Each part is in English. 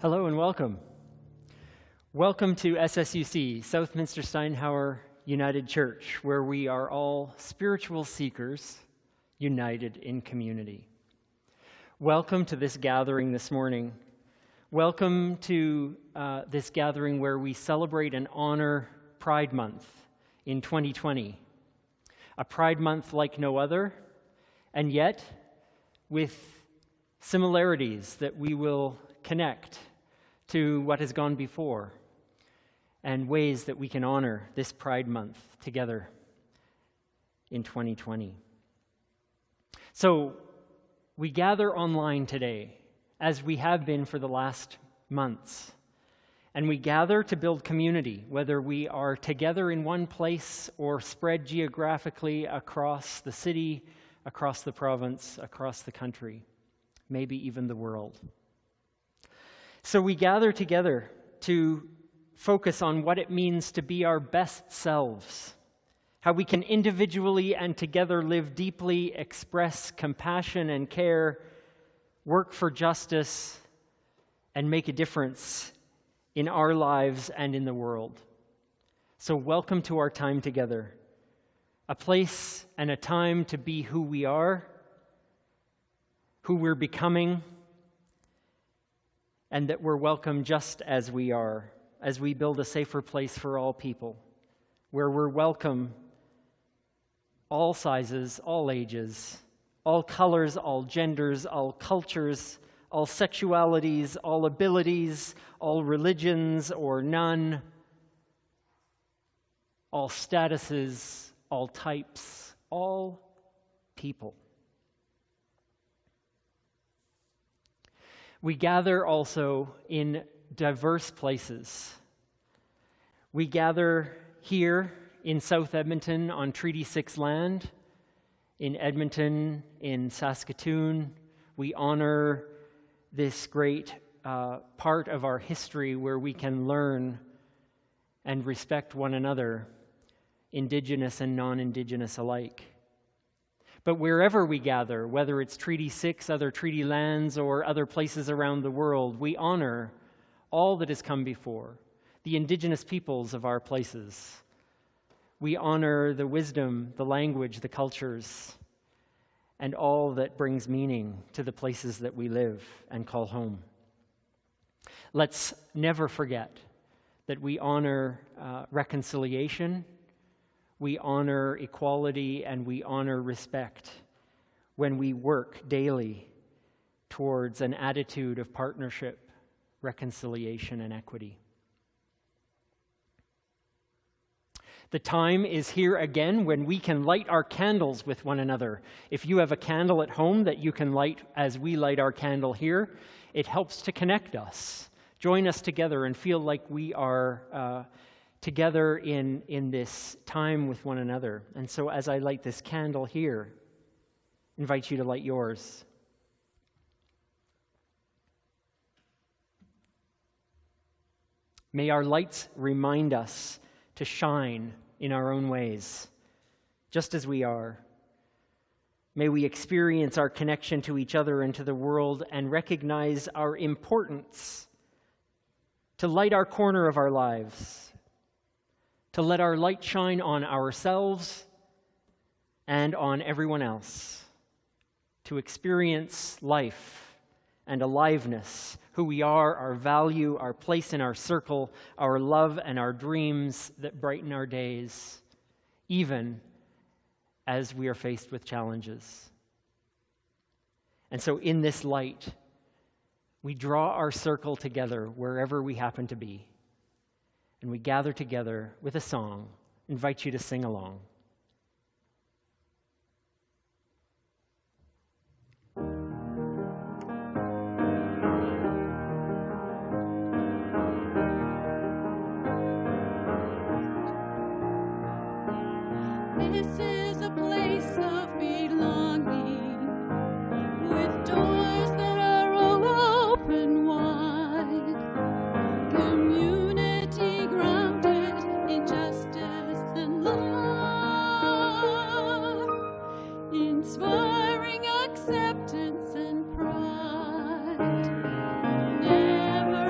Hello and welcome. Welcome to SSUC, Southminster Steinhauer United Church, where we are all spiritual seekers united in community. Welcome to this gathering this morning. Welcome to this gathering where we celebrate and honor Pride Month in 2020. A Pride Month like no other, and yet with similarities that we will connect to what has gone before, and ways that we can honor this Pride Month together in 2020. So we gather online today, as we have been for the last months, and we gather to build community, whether we are together in one place or spread geographically across the city, across the province, across the country, maybe even the world. So we gather together to focus on what it means to be our best selves, how we can individually and together live deeply, express compassion and care, work for justice, and make a difference in our lives and in the world. So welcome to our time together, a place and a time to be who we are, who we're becoming, and that we're welcome just as we are, as we build a safer place for all people, where we're welcome all sizes, all ages, all colors, all genders, all cultures, all sexualities, all abilities, all religions or none, all statuses, all types, all people. We gather also in diverse places. We gather here in South Edmonton on Treaty 6 land, in Edmonton, in Saskatoon. We honor this great part of our history where we can learn and respect one another, Indigenous and non-Indigenous alike. But wherever we gather, whether it's Treaty 6, other treaty lands, or other places around the world, we honor all that has come before, the Indigenous peoples of our places. We honor the wisdom, the language, the cultures, and all that brings meaning to the places that we live and call home. Let's never forget that we honor reconciliation, we honor equality, and we honor respect when we work daily towards an attitude of partnership, reconciliation, and equity. The time is here again when we can light our candles with one another. If you have a candle at home that you can light as we light our candle here, it helps to connect us. Join us together and feel like we are together in this time with one another. And so as I light this candle here, I invite you to light yours. May our lights remind us to shine in our own ways, just as we are. May we experience our connection to each other and to the world and recognize our importance to light our corner of our lives, to let our light shine on ourselves and on everyone else, to experience life and aliveness, who we are, our value, our place in our circle, our love and our dreams that brighten our days, even as we are faced with challenges. And so in this light, we draw our circle together wherever we happen to be, and we gather together with a song. I invite you to sing along. This is a place of belonging, with doors that are all open wide. Community grounded in justice and love, inspiring acceptance and pride. Never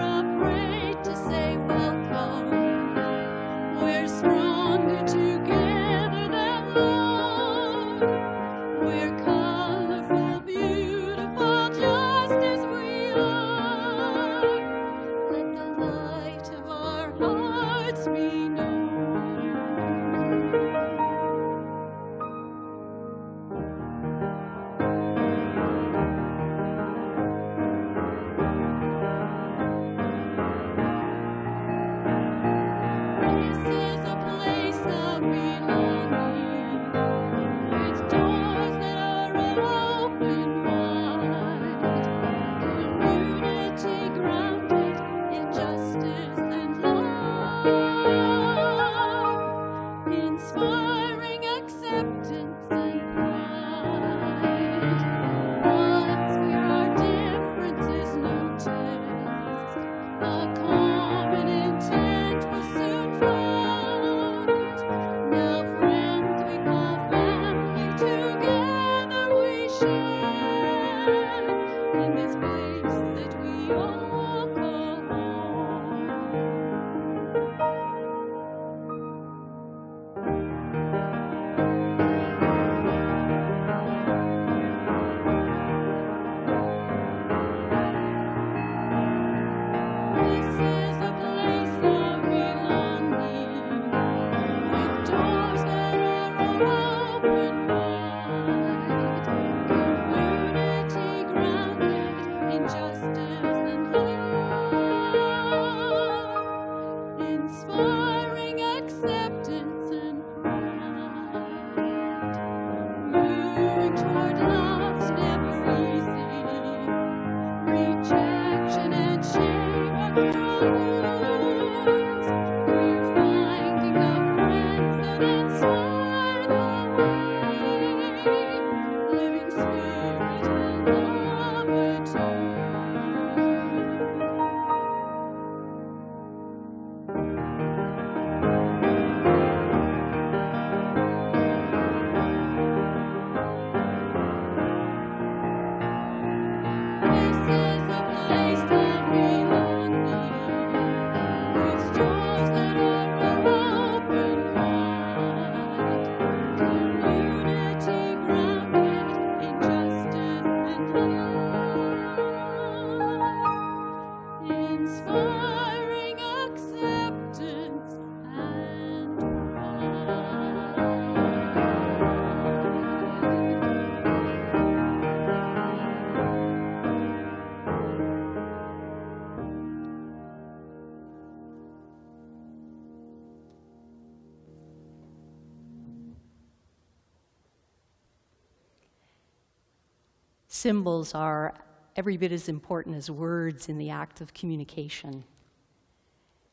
Symbols are every bit as important as words in the act of communication.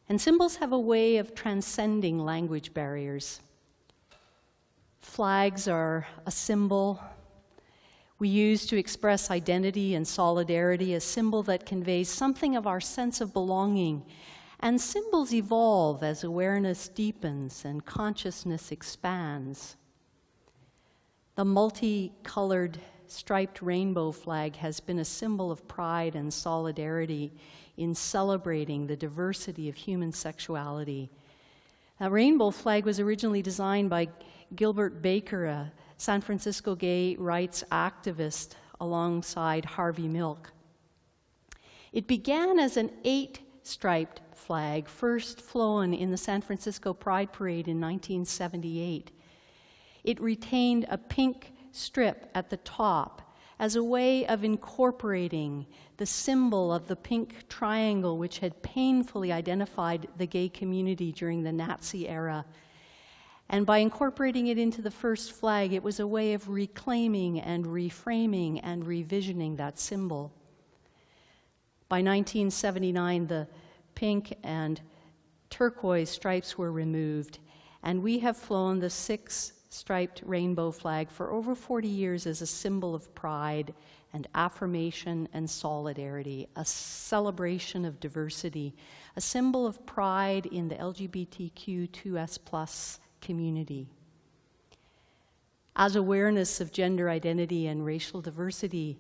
And symbols have a way of transcending language barriers. Flags are a symbol we use to express identity and solidarity, a symbol that conveys something of our sense of belonging. And symbols evolve as awareness deepens and consciousness expands. The multicolored striped rainbow flag has been a symbol of pride and solidarity in celebrating the diversity of human sexuality. A rainbow flag was originally designed by Gilbert Baker, a San Francisco gay rights activist, alongside Harvey Milk. It began as an 8-striped flag, first flown in the San Francisco Pride Parade in 1978. It retained a pink strip at the top as a way of incorporating the symbol of the pink triangle, which had painfully identified the gay community during the Nazi era. And by incorporating it into the first flag, it was a way of reclaiming and reframing and revisioning that symbol. By 1979, the pink and turquoise stripes were removed, and we have flown the 6-striped rainbow flag for over 40 years as a symbol of pride and affirmation and solidarity, a celebration of diversity, a symbol of pride in the LGBTQ2S+ community. As awareness of gender identity and racial diversity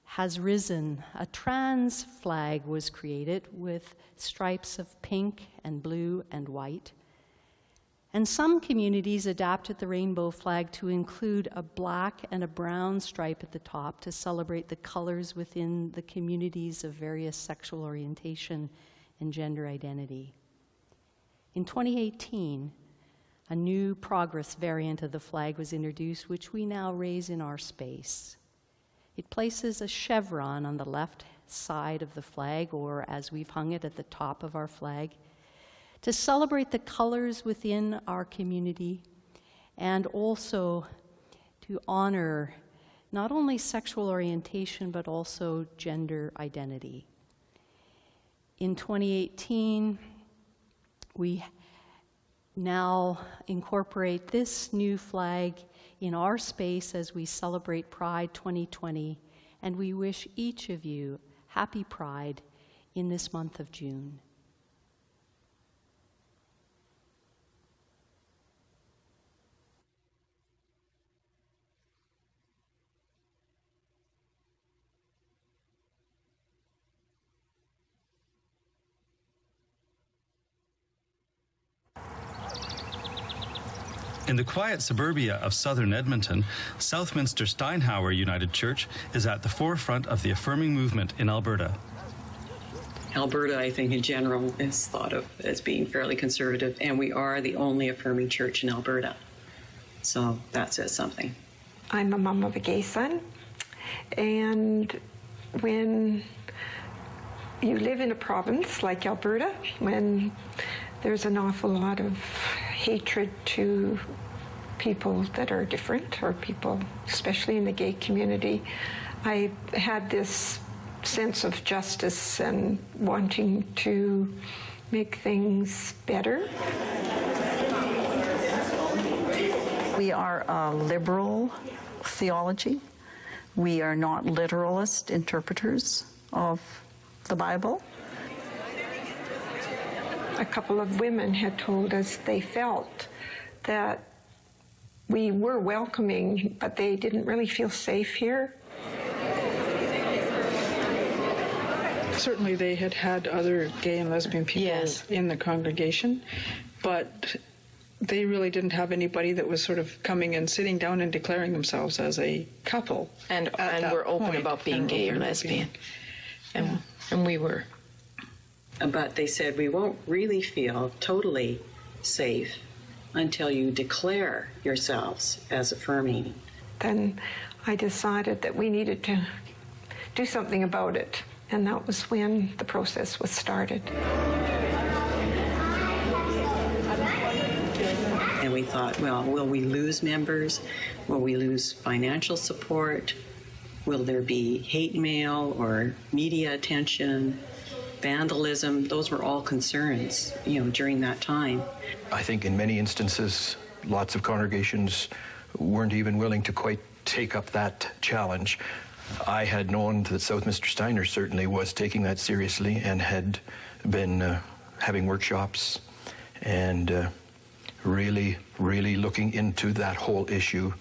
has risen, a trans flag was created with stripes of pink and blue and white. And some communities adapted the rainbow flag to include a black and a brown stripe at the top to celebrate the colors within the communities of various sexual orientation and gender identity. In 2018, a new progress variant of the flag was introduced, which we now raise in our space. It places a chevron on the left side of the flag, or as we've hung it at the top of our flag, to celebrate the colors within our community and also to honor not only sexual orientation but also gender identity. In 2018, we now incorporate this new flag in our space as we celebrate Pride 2020, and we wish each of you happy Pride in this month of June. In the quiet suburbia of southern Edmonton, Southminster Steinhauer United Church is at the forefront of the affirming movement in Alberta. Alberta, I think, in general, is thought of as being fairly conservative, and we are the only affirming church in Alberta. So that says something. I'm a mom of a gay son, and when you live in a province like Alberta, when there's an awful lot of hatred to people that are different, or people, especially in the gay community, I had this sense of justice and wanting to make things better. We are a liberal theology. We are not literalist interpreters of the Bible. A couple of women had told us they felt that we were welcoming, but they didn't really feel safe here. Certainly they had had other gay and lesbian people in the congregation, but they really didn't have anybody that was sort of coming and sitting down and declaring themselves as a couple. And were open about being gay or lesbian. And we were. But they said, we won't really feel totally safe until you declare yourselves as affirming. Then I decided that we needed to do something about it, and that was when the process was started. And we thought, well, will we lose members? Will we lose financial support? Will there be hate mail or media attention, vandalism? Those were all concerns, during that time. I think in many instances, lots of congregations weren't even willing to quite take up that challenge. I had known that Southminster Steiner certainly was taking that seriously and had been having workshops and really looking into that whole issue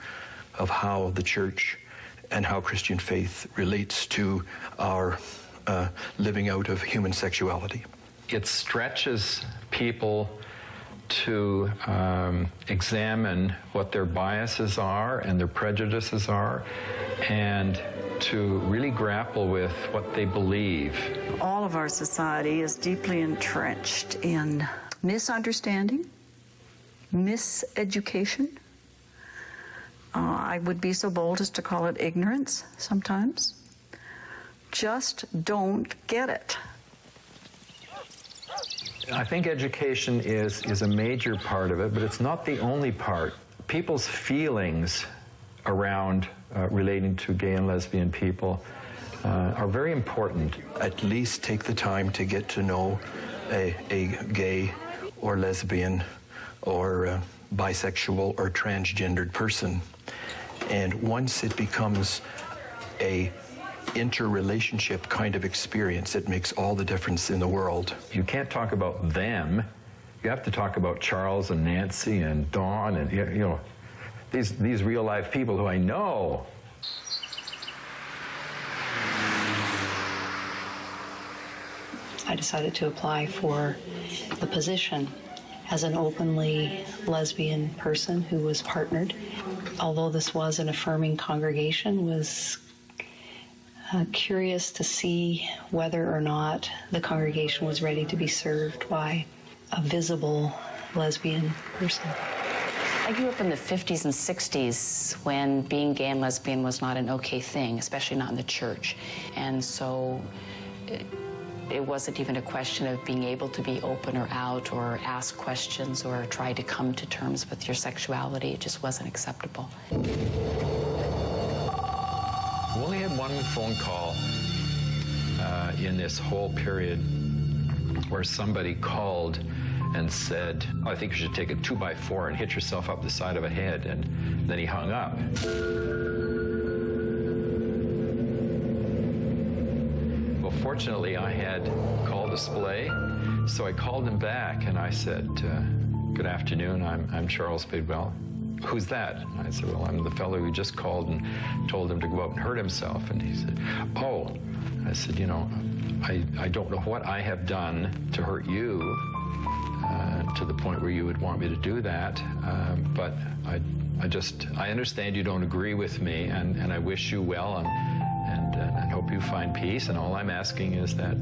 of how the church and how Christian faith relates to our living out of human sexuality. It stretches people to examine what their biases are and their prejudices are, and to really grapple with what they believe. All of our society is deeply entrenched in misunderstanding, miseducation. I would be so bold as to call it ignorance sometimes. Just don't get it. I think education is a major part of it, but it's not the only part. People's feelings around relating to gay and lesbian people are very important. At least take the time to get to know a gay or lesbian or bisexual or transgendered person. And once it becomes a interrelationship kind of experience, it makes all the difference in the world. You can't talk about them. You have to talk about Charles and Nancy and Dawn and, these real life people who I know. I decided to apply for the position as an openly lesbian person who was partnered. Although this was an affirming congregation, was curious to see whether or not the congregation was ready to be served by a visible lesbian person. I grew up in the 50s and 60s when being gay and lesbian was not an okay thing, especially not in the church. And so it wasn't even a question of being able to be open or out or ask questions or try to come to terms with your sexuality. It just wasn't acceptable. We only had one phone call in this whole period where somebody called and said, I think you should take a 2x4 and hit yourself up the side of a head, and then he hung up. Well, fortunately, I had call display, so I called him back and I said, good afternoon, I'm Charles Bidwell. Who's that? I said, well, I'm the fellow who just called and told him to go out and hurt himself. And he said, oh. I said, I don't know what I have done to hurt you to the point where you would want me to do that, but I understand you don't agree with me, and I wish you well and hope you find peace, and all I'm asking is that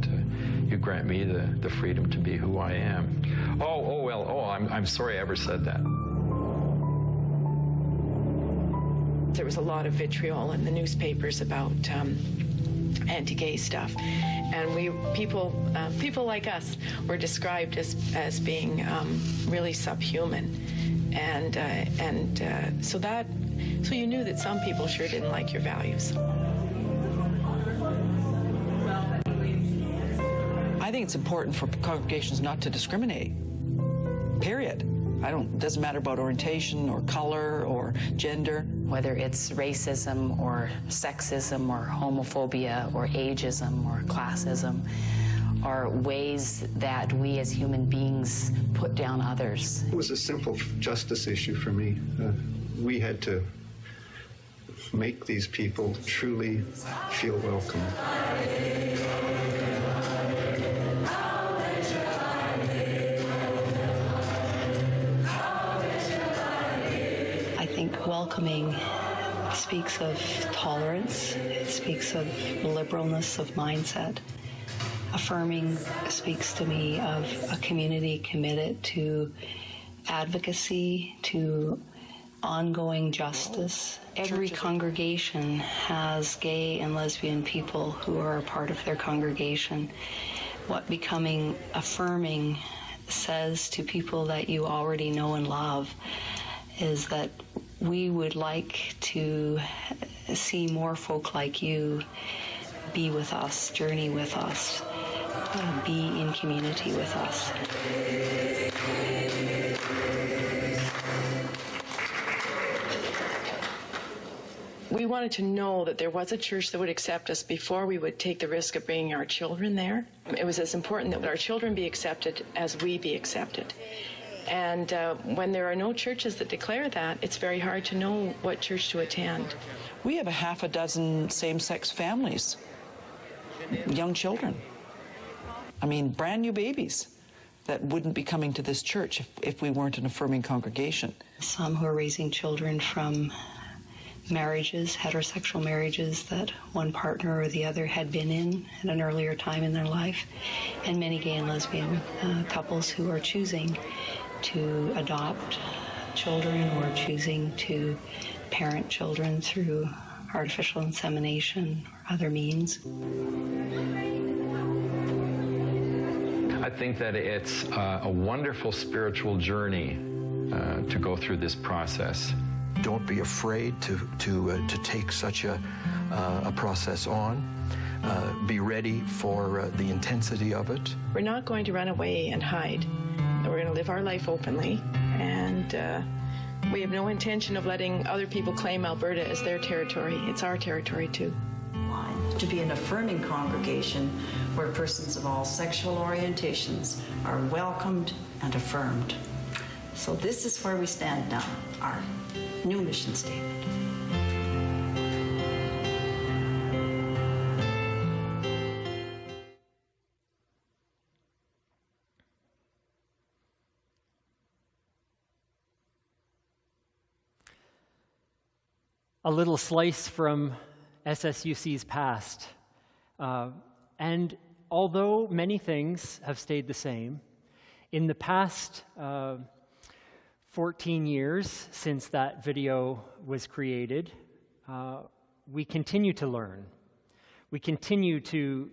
you grant me the freedom to be who I am. I'm sorry I ever said that. There was a lot of vitriol in the newspapers about anti-gay stuff, and people like us were described as being really subhuman, and so you knew that some people sure didn't like your values. I think it's important for congregations not to discriminate, period. Doesn't matter about orientation or color or gender. Whether it's racism or sexism or homophobia or ageism or classism, are ways that we as human beings put down others. It was a simple justice issue for me. We had to make these people truly feel welcome. I think welcoming speaks of tolerance, it speaks of liberalness of mindset. Affirming speaks to me of a community committed to advocacy, to ongoing justice. Every congregation has gay and lesbian people who are a part of their congregation. What becoming affirming says to people that you already know and love is that we would like to see more folk like you be with us, journey with us, be in community with us. We wanted to know that there was a church that would accept us before we would take the risk of bringing our children there. It was as important that our children be accepted as we be accepted. And when there are no churches that declare that, it's very hard to know what church to attend. We have a half a dozen same-sex families, young children. I mean, brand new babies that wouldn't be coming to this church if we weren't an affirming congregation. Some who are raising children from marriages, heterosexual marriages that one partner or the other had been in at an earlier time in their life, and many gay and lesbian couples who are choosing to adopt children or choosing to parent children through artificial insemination or other means. I think that it's a wonderful spiritual journey to go through this process. Don't be afraid to take such a process on. Be ready for the intensity of it. We're not going to run away and hide. We're going to live our life openly, and we have no intention of letting other people claim Alberta as their territory. It's our territory too. To be an affirming congregation where persons of all sexual orientations are welcomed and affirmed. So this is where we stand now, our new mission statement. A little slice from SSUC's past. And although many things have stayed the same, in the past 14 years since that video was created, we continue to learn. We continue to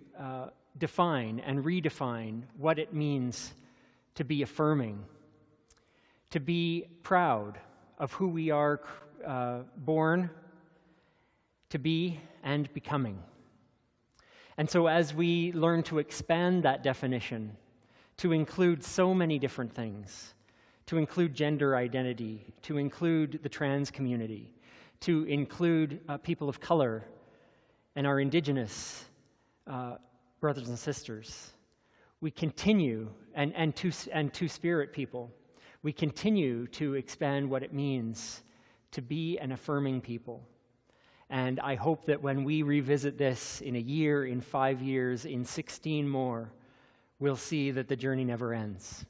define and redefine what it means to be affirming, to be proud of who we are born to be and becoming. And so as we learn to expand that definition to include so many different things, to include gender identity, to include the trans community, to include people of color and our Indigenous brothers and sisters, we continue, and Two-Spirit people, we continue to expand what it means to be an affirming people. And I hope that when we revisit this in a year, in 5 years, in 16 more, we'll see that the journey never ends.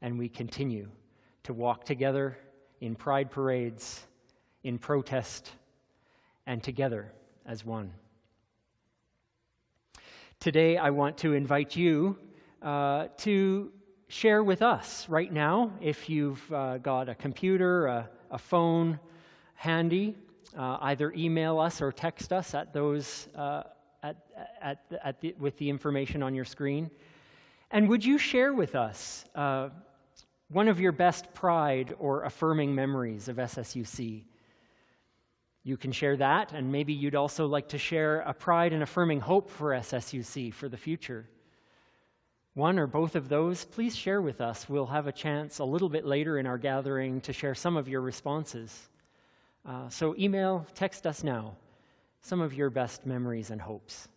And we continue to walk together in pride parades, in protest, and together as one. Today, I want to invite you to share with us right now, if you've got a computer, a phone handy, either email us or text us at those with the information on your screen. And would you share with us one of your best pride or affirming memories of SSUC? You can share that, and maybe you'd also like to share a pride and affirming hope for SSUC for the future. one or both of those, please share with us. We'll have a chance a little bit later in our gathering to share some of your responses. So email, text us now some of your best memories and hopes.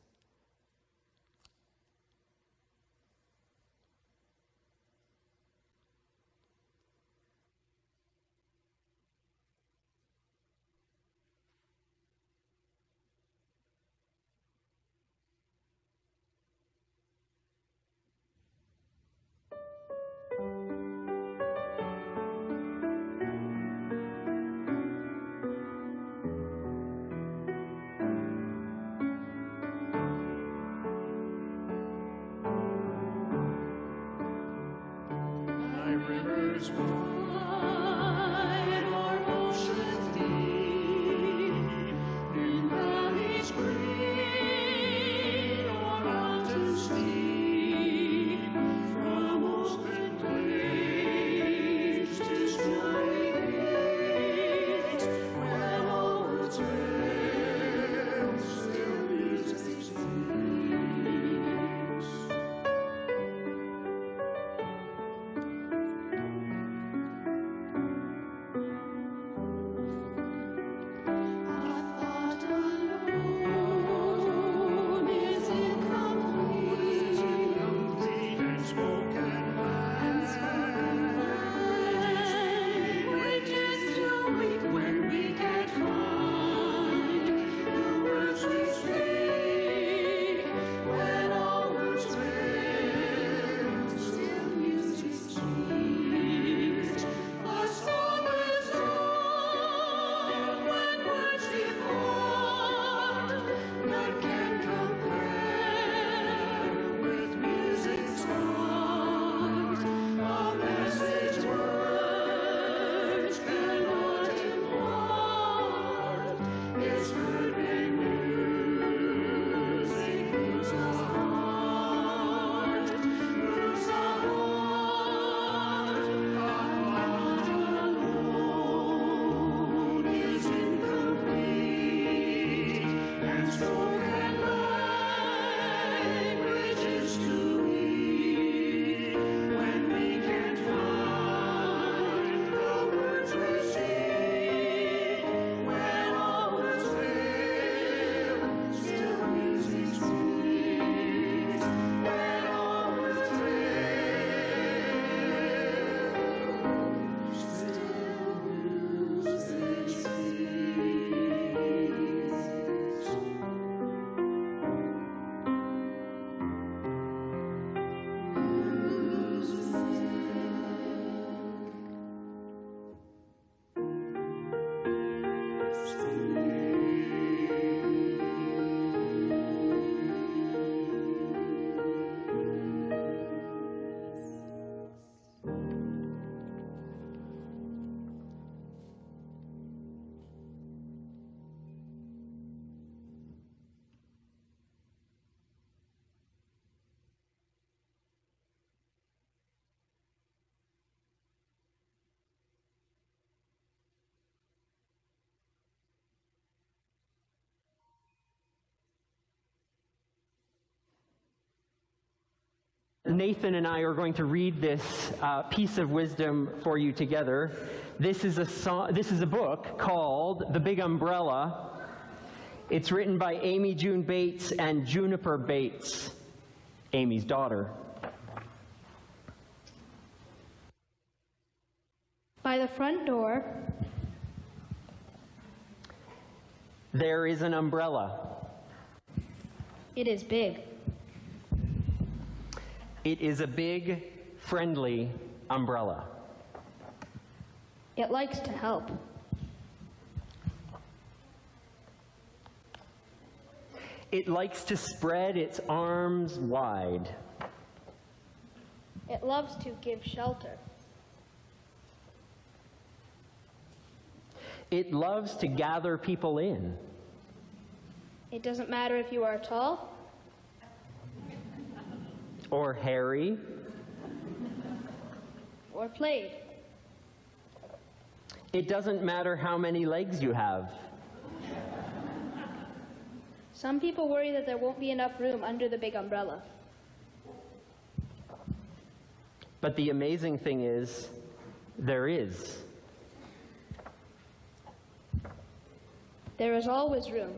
Nathan and I are going to read this piece of wisdom for you together. This is a book called The Big Umbrella. It's written by Amy June Bates and Juniper Bates, Amy's daughter. By the front door, there is an umbrella. it is big. It is a big, friendly umbrella. It likes to help. It likes to spread its arms wide. It loves to give shelter. It loves to gather people in. It doesn't matter if you are tall or hairy or played. It doesn't matter how many legs you have. Some people worry that there won't be enough room under the big umbrella. But the amazing thing is, there is. There is always room.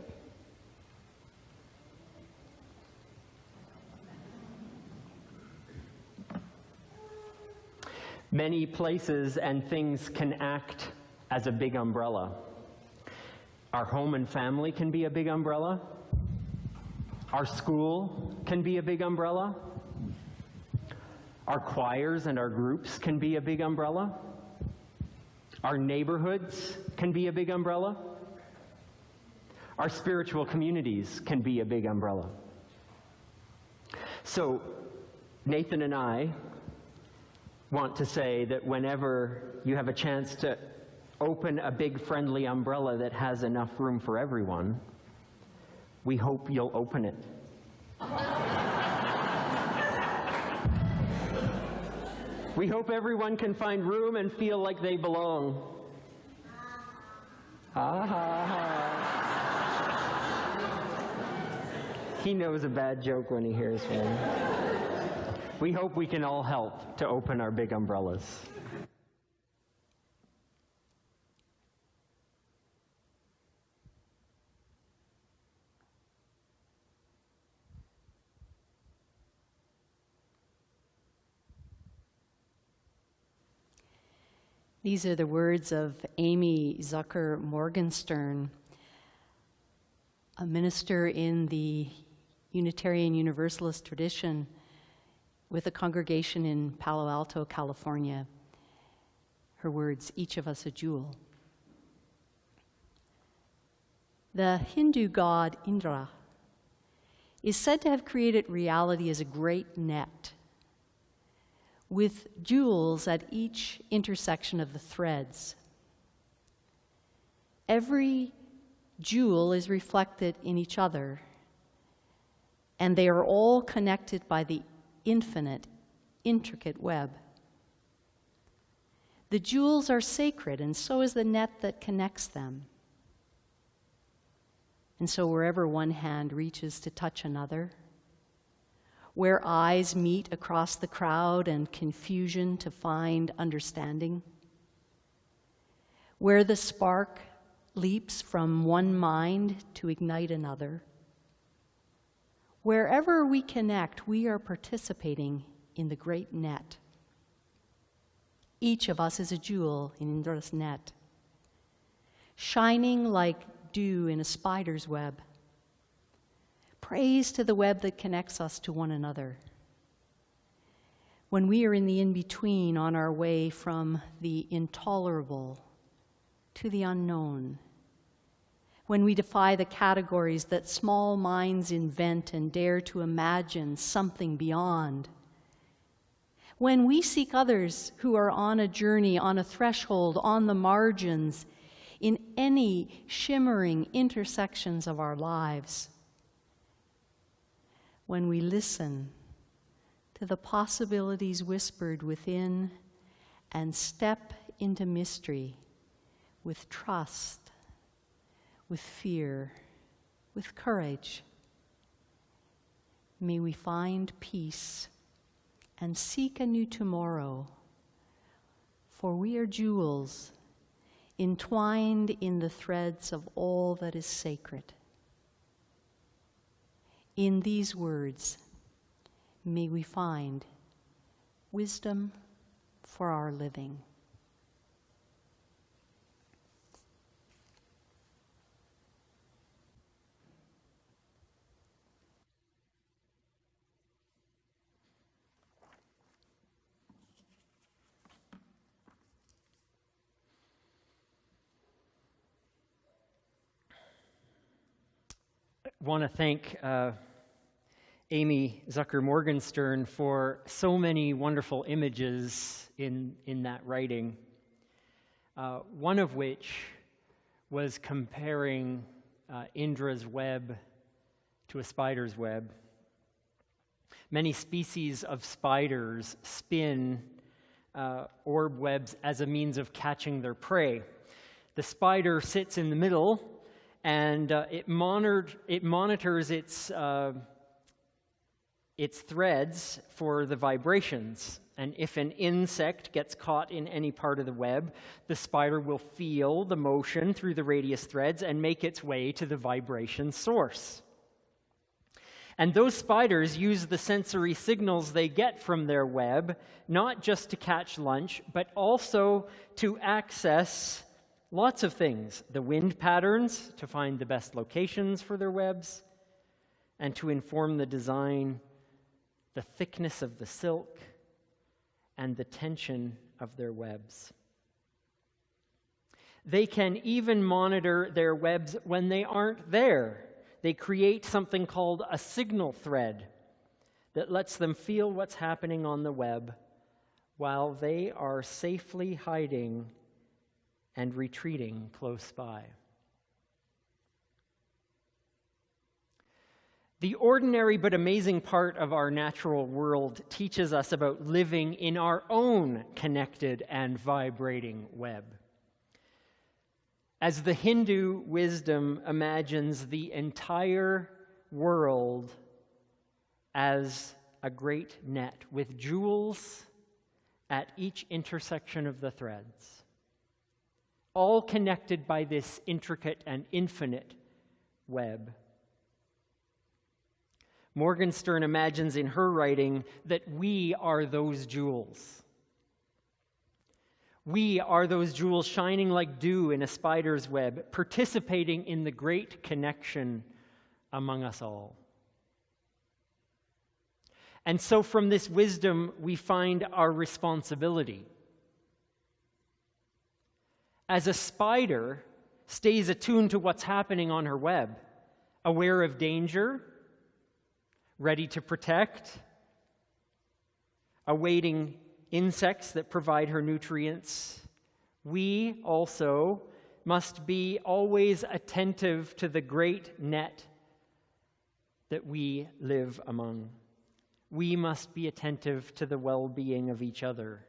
Many places and things can act as a big umbrella. Our home and family can be a big umbrella. Our school can be a big umbrella. Our choirs and our groups can be a big umbrella. Our neighborhoods can be a big umbrella. Our spiritual communities can be a big umbrella. So, Nathan and I want to say that whenever you have a chance to open a big friendly umbrella that has enough room for everyone, we hope you'll open it. We hope everyone can find room and feel like they belong. Ha ha ha. He knows a bad joke when he hears one. We hope we can all help to open our big umbrellas. These are the words of Amy Zucker Morgenstern, a minister in the Unitarian Universalist tradition with a congregation in Palo Alto, California. Her words, each of us a jewel. The Hindu god Indra is said to have created reality as a great net, with jewels at each intersection of the threads. Every jewel is reflected in each other, and they are all connected by the infinite, intricate web. The jewels are sacred, and so is the net that connects them. And so wherever one hand reaches to touch another, where eyes meet across the crowd and confusion to find understanding, where the spark leaps from one mind to ignite another, wherever we connect, we are participating in the great net. Each of us is a jewel in Indra's net, shining like dew in a spider's web. Praise to the web that connects us to one another. When we are in the in-between on our way from the intolerable to the unknown, when we defy the categories that small minds invent and dare to imagine something beyond, when we seek others who are on a journey, on a threshold, on the margins, in any shimmering intersections of our lives, when we listen to the possibilities whispered within and step into mystery with trust, with fear, with courage, may we find peace and seek a new tomorrow, for we are jewels entwined in the threads of all that is sacred. In these words, may we find wisdom for our living. I want to thank Amy Zucker Morgenstern for so many wonderful images in that writing, one of which was comparing Indra's web to a spider's web. Many species of spiders spin orb webs as a means of catching their prey. The spider sits in the middle, and it monitors its its threads for the vibrations. And if an insect gets caught in any part of the web, the spider will feel the motion through the radius threads and make its way to the vibration source. And those spiders use the sensory signals they get from their web, not just to catch lunch, but also to access lots of things. The wind patterns, to find the best locations for their webs, and to inform the design, the thickness of the silk, and the tension of their webs. They can even monitor their webs when they aren't there. They create something called a signal thread that lets them feel what's happening on the web while they are safely hiding and retreating close by. The ordinary but amazing part of our natural world teaches us about living in our own connected and vibrating web. As the Hindu wisdom imagines the entire world as a great net with jewels at each intersection of the threads, all connected by this intricate and infinite web. Morgenstern imagines in her writing that we are those jewels. We are those jewels shining like dew in a spider's web, participating in the great connection among us all. And so from this wisdom, we find our responsibility. As a spider stays attuned to what's happening on her web, aware of danger, ready to protect, awaiting insects that provide her nutrients, we also must be always attentive to the great net that we live among. We must be attentive to the well-being of each other,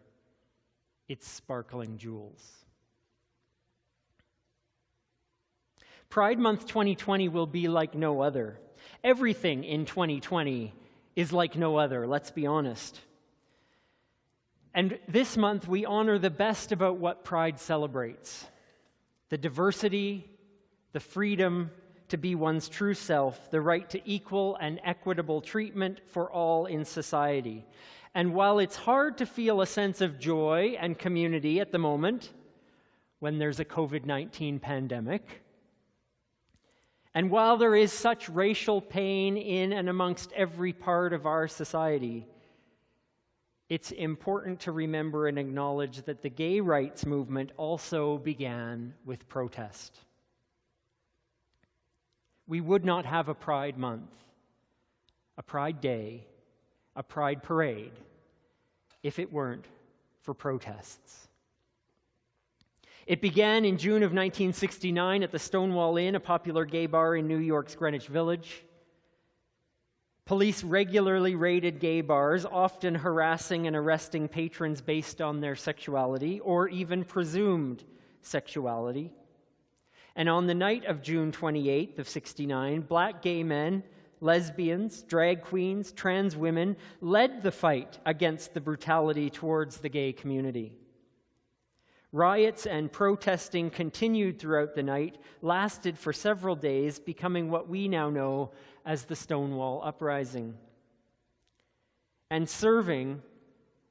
its sparkling jewels. Pride Month 2020 will be like no other. Everything in 2020 is like no other, let's be honest. And this month, we honor the best about what Pride celebrates: the diversity, the freedom to be one's true self, the right to equal and equitable treatment for all in society. And while it's hard to feel a sense of joy and community at the moment, when there's a COVID-19 pandemic, and while there is such racial pain in and amongst every part of our society, it's important to remember and acknowledge that the gay rights movement also began with protest. We would not have a Pride Month, a Pride Day, a Pride Parade, if it weren't for protests. It began in June of 1969 at the Stonewall Inn, a popular gay bar in New York's Greenwich Village. Police regularly raided gay bars, often harassing and arresting patrons based on their sexuality or even presumed sexuality. And on the night of June 28th of 69, black gay men, lesbians, drag queens, trans women led the fight against the brutality towards the gay community. Riots and protesting continued throughout the night, lasted for several days, becoming what we now know as the Stonewall Uprising, and serving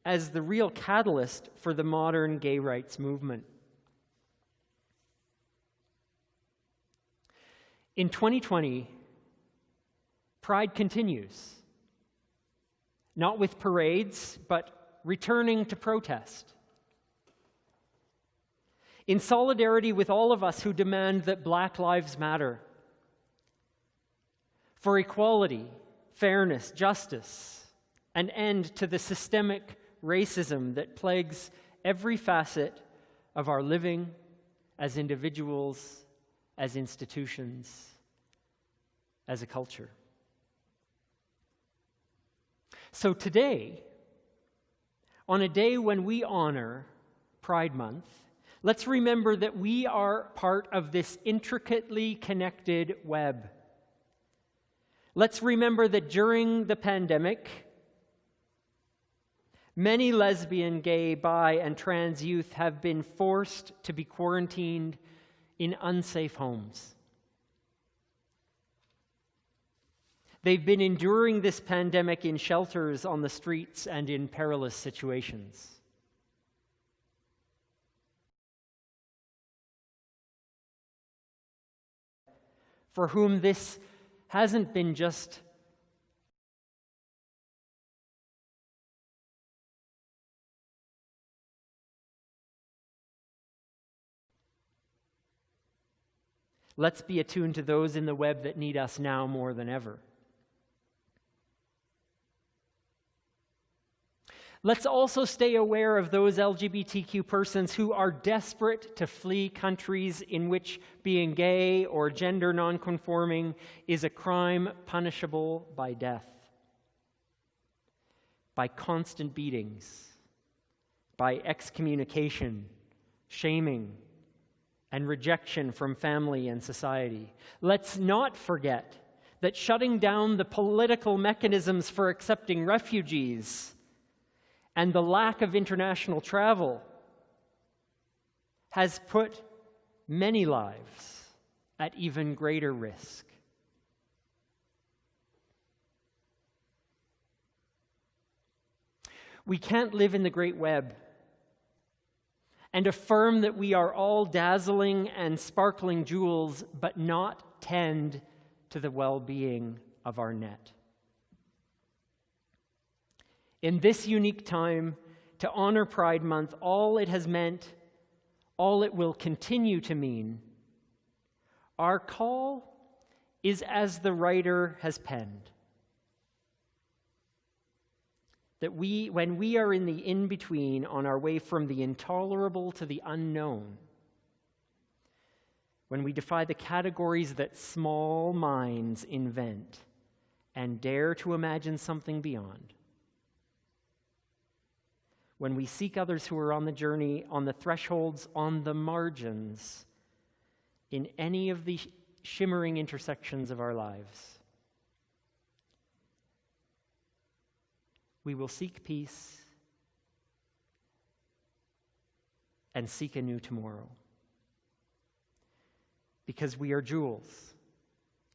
as the real catalyst for the modern gay rights movement. In 2020, Pride continues, not with parades, but returning to protest. In solidarity with all of us who demand that Black lives matter, for equality, fairness, justice, an end to the systemic racism that plagues every facet of our living as individuals, as institutions, as a culture. So today, on a day when we honor Pride Month, let's remember that we are part of this intricately connected web. Let's remember that during the pandemic, many lesbian, gay, bi, and trans youth have been forced to be quarantined in unsafe homes. They've been enduring this pandemic in shelters on the streets and in perilous situations. For whom this hasn't been just let's be attuned to those in the web that need us now more than ever. Let's also stay aware of those LGBTQ persons who are desperate to flee countries in which being gay or gender nonconforming is a crime punishable by death, by constant beatings, by excommunication, shaming, and rejection from family and society. Let's not forget that shutting down the political mechanisms for accepting refugees and the lack of international travel has put many lives at even greater risk. We can't live in the great web and affirm that we are all dazzling and sparkling jewels, but not tend to the well-being of our net. In this unique time, to honor Pride Month, all it has meant, all it will continue to mean, our call is as the writer has penned. That when we are in the in-between on our way from the intolerable to the unknown, when we defy the categories that small minds invent and dare to imagine something beyond, when we seek others who are on the journey, on the thresholds, on the margins, in any of the shimmering intersections of our lives, we will seek peace and seek a new tomorrow. Because we are jewels,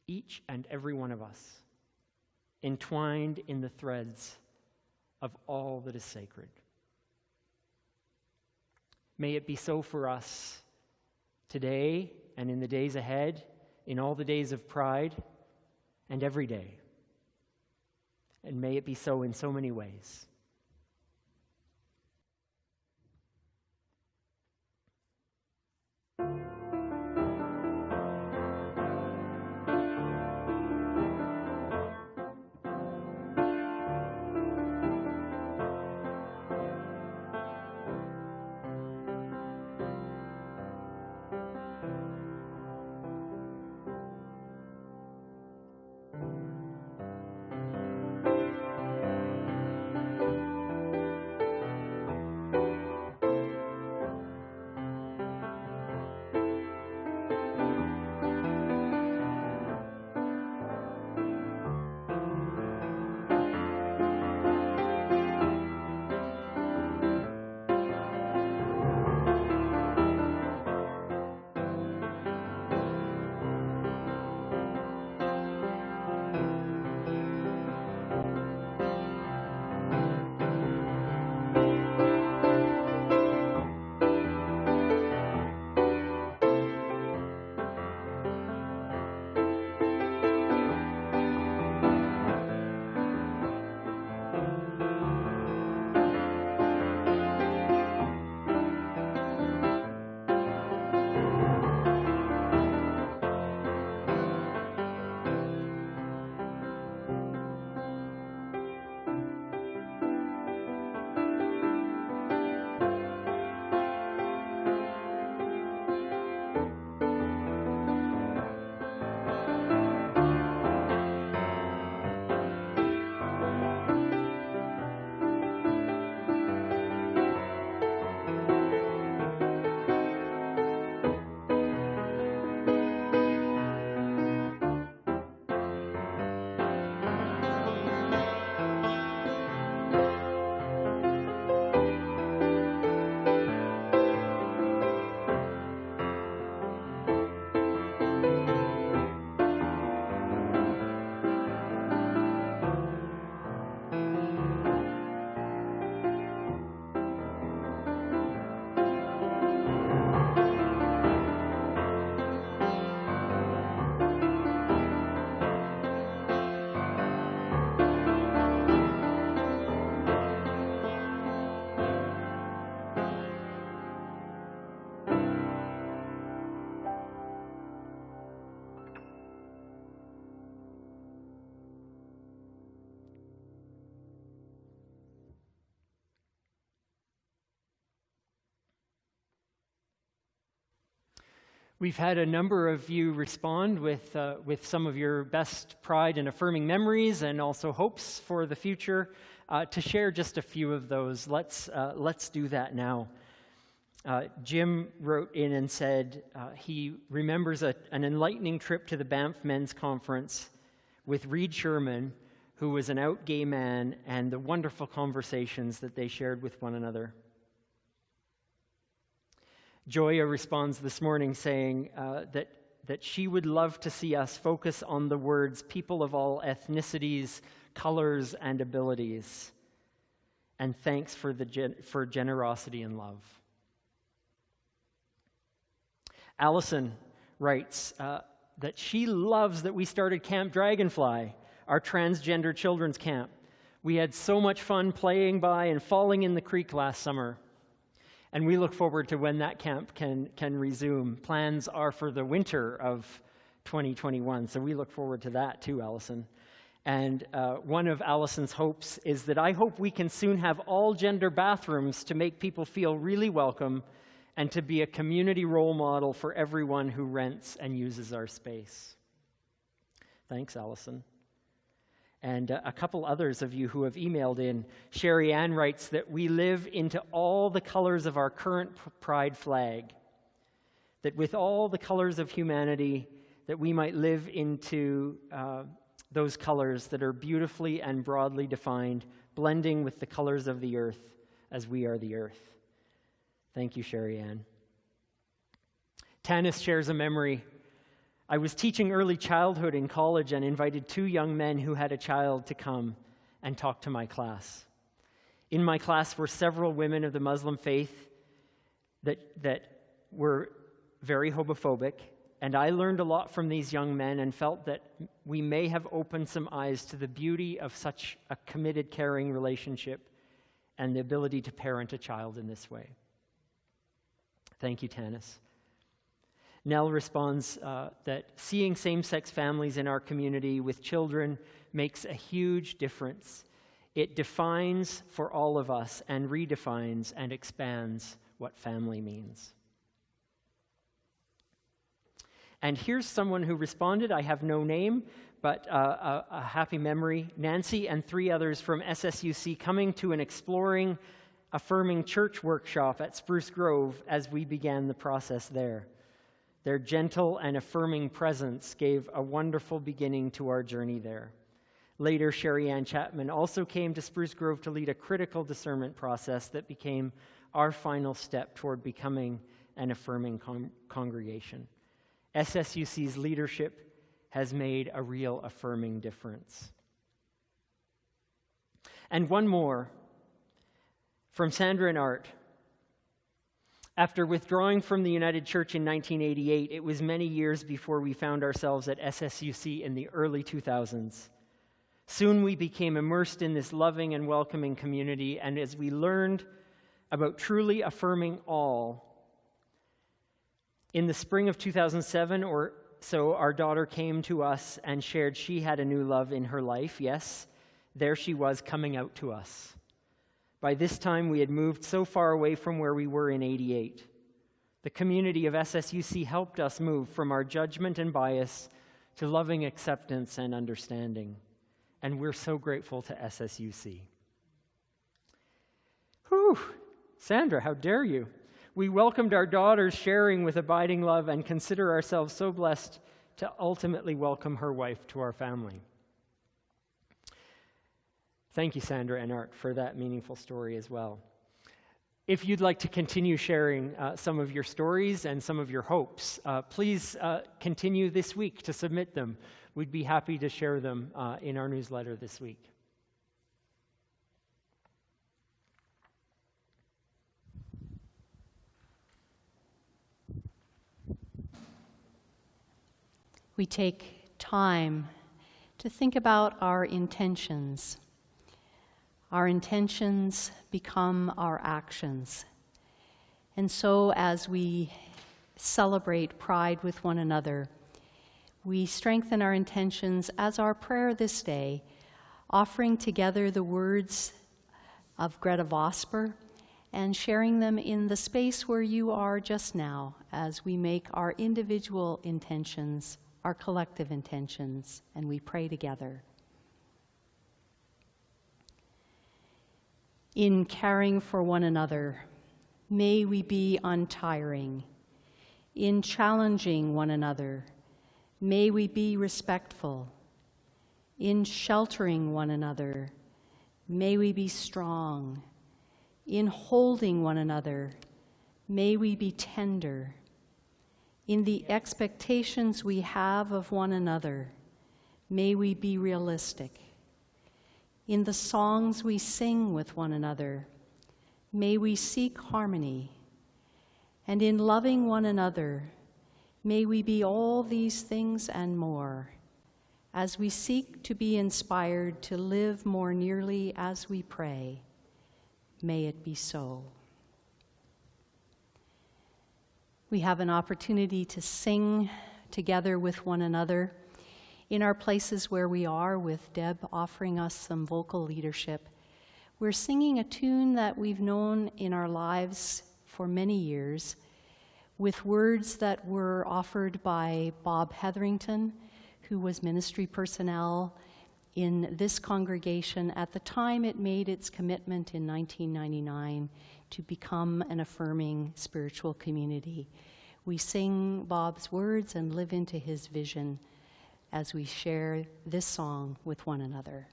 each and every one of us, entwined in the threads of all that is sacred. May it be so for us today and in the days ahead, in all the days of Pride, and every day. And may it be so in so many ways. We've had a number of you respond with some of your best pride and affirming memories and also hopes for the future. To share just a few of those, let's do that now. Jim wrote in and said he remembers an enlightening trip to the Banff Men's Conference with Reed Sherman, who was an out gay man, and the wonderful conversations that they shared with one another. Joya responds this morning saying that she would love to see us focus on the words people of all ethnicities, colors, and abilities, and thanks for generosity and love. Allison writes that she loves that we started Camp Dragonfly, our transgender children's camp. We had so much fun playing by and falling in the creek last summer. And we look forward to when that camp can resume. Plans are for the winter of 2021, so we look forward to that too, Allison. And one of Allison's hopes is that I hope we can soon have all-gender bathrooms to make people feel really welcome and to be a community role model for everyone who rents and uses our space. Thanks, Allison. And a couple others of you who have emailed in. Sherry Ann writes that we live into all the colors of our current pride flag, that with all the colors of humanity, that we might live into those colors that are beautifully and broadly defined, blending with the colors of the earth as we are the earth. Thank you, Sherry Ann. Tanis shares a memory. I was teaching early childhood in college and invited 2 young men who had a child to come and talk to my class. In my class were several women of the Muslim faith that were very homophobic, and I learned a lot from these young men and felt that we may have opened some eyes to the beauty of such a committed, caring relationship and the ability to parent a child in this way. Thank you, Tanis. Nell responds that seeing same-sex families in our community with children makes a huge difference. It defines for all of us and redefines and expands what family means. And here's someone who responded. I have no name, but a happy memory. Nancy and 3 others from SSUC coming to an Exploring Affirming Church workshop at Spruce Grove as we began the process there. Their gentle and affirming presence gave a wonderful beginning to our journey there. Later, Sherry Ann Chapman also came to Spruce Grove to lead a critical discernment process that became our final step toward becoming an affirming congregation. SSUC's leadership has made a real affirming difference. And one more from Sandra and Art. After withdrawing from the United Church in 1988, it was many years before we found ourselves at SSUC in the early 2000s. Soon we became immersed in this loving and welcoming community, and as we learned about truly affirming all, in the spring of 2007 or so, our daughter came to us and shared she had a new love in her life. Yes, there she was coming out to us. By this time, we had moved so far away from where we were in '88. The community of SSUC helped us move from our judgment and bias to loving acceptance and understanding. And we're so grateful to SSUC. Whew! Sandra, how dare you? We welcomed our daughters sharing with abiding love and consider ourselves so blessed to ultimately welcome her wife to our family. Thank you, Sandra and Art, for that meaningful story as well. If you'd like to continue sharing some of your stories and some of your hopes, please continue this week to submit them. We'd be happy to share them in our newsletter this week. We take time to think about our intentions. Our intentions become our actions. And so as we celebrate Pride with one another, we strengthen our intentions as our prayer this day, offering together the words of Greta Vosper and sharing them in the space where you are just now as we make our individual intentions, our collective intentions, and we pray together. In caring for one another, may we be untiring. In challenging one another, may we be respectful. In sheltering one another, may we be strong. In holding one another, may we be tender. In the expectations we have of one another, may we be realistic. In the songs we sing with one another, may we seek harmony. And in loving one another, may we be all these things and more, as we seek to be inspired to live more nearly as we pray. May it be so. We have an opportunity to sing together with one another in our places where we are, with Deb offering us some vocal leadership. We're singing a tune that we've known in our lives for many years, with words that were offered by Bob Hetherington, who was ministry personnel in this congregation at the time it made its commitment in 1999 to become an affirming spiritual community. We sing Bob's words and live into his vision as we share this song with one another.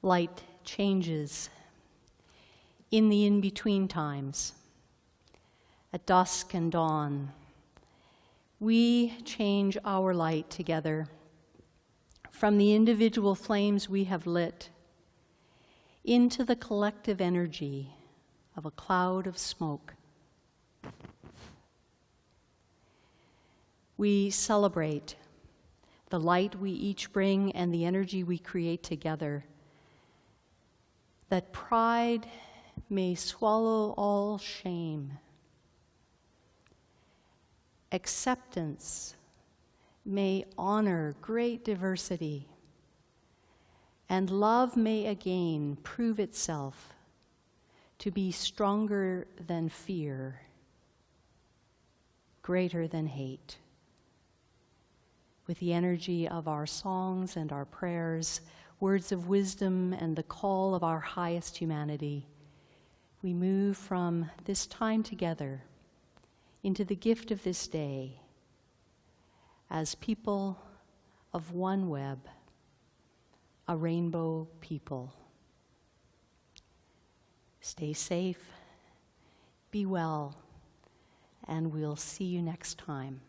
Light changes in the in-between times, at dusk and dawn. We change our light together from the individual flames we have lit into the collective energy of a cloud of smoke. We celebrate the light we each bring and the energy we create together, that pride may swallow all shame. Acceptance may honor great diversity. and love may again prove itself to be stronger than fear, greater than hate. With the energy of our songs and our prayers, words of wisdom and the call of our highest humanity, we move from this time together into the gift of this day as people of one web, a rainbow people. Stay safe, be well, and we'll see you next time.